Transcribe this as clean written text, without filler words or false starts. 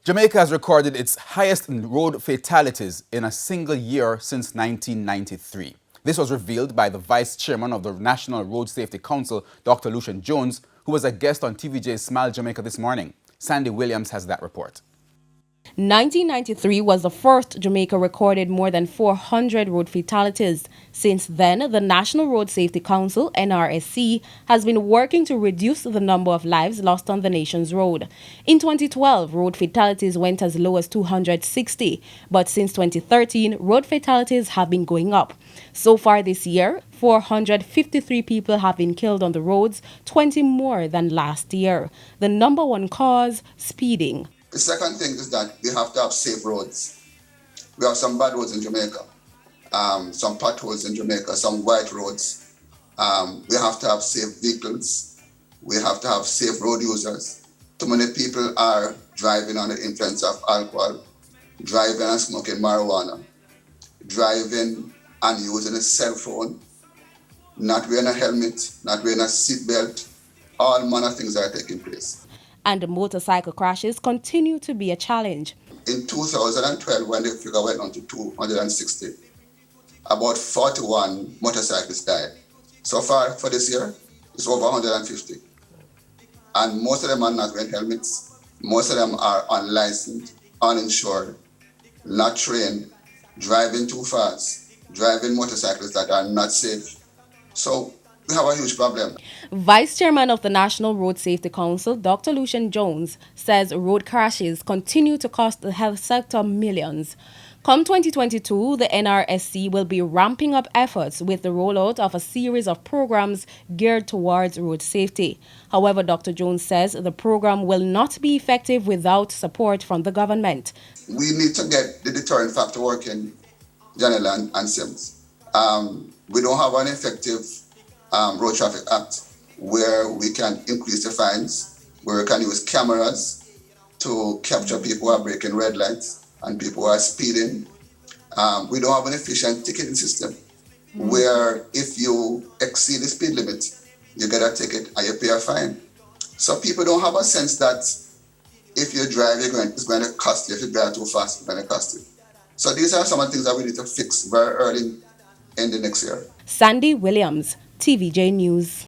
Jamaica has recorded its highest road fatalities in a single year since 1993. This was revealed by the Vice Chairman of the National Road Safety Council, Dr. Lucian Jones, who was a guest on TVJ's Smile Jamaica this morning. Sandy Williams has that report. 1993 was the first Jamaica recorded more than 400 road fatalities. Since then, the National Road Safety Council, NRSC, has been working to reduce the number of lives lost on the nation's road. In 2012, road fatalities went as low as 260, but since 2013, road fatalities have been going up. So far this year, 453 people have been killed on the roads, 20 more than last year. The number one cause, speeding. The second thing is that we have to have safe roads. We have some bad roads in Jamaica, some potholes in Jamaica, some white roads. We have to have safe vehicles. We have to have safe road users. Too many people are driving under the influence of alcohol, driving and smoking marijuana, driving and using a cell phone, not wearing a helmet, not wearing a seat belt. All manner of things are taking place. And motorcycle crashes continue to be a challenge. In 2012, when the figure went on to 260, about 41 motorcyclists died. So far for this year, it's over 150. And most of them are not wearing helmets. Most of them are unlicensed, uninsured, not trained, driving too fast, driving motorcycles that are not safe. So we have a huge problem. Vice Chairman of the National Road Safety Council, Dr. Lucian Jones, says road crashes continue to cost the health sector millions. Come 2022, the NRSC will be ramping up efforts with the rollout of a series of programs geared towards road safety. However, Dr. Jones says the program will not be effective without support from the government. We need to get the deterrent factor working, Janelle and Sims. We don't have an effective Road Traffic Act where we can increase the fines, where we can use cameras to capture people who are breaking red lights and people who are speeding. We don't have an efficient ticketing system where if you exceed the speed limit, you get a ticket and you pay a fine. So people don't have a sense that if you drive, it's going to cost you. If you drive too fast, it's going to cost you. So these are some of the things that we need to fix very early in the next year. Sandy Williams, TVJ News.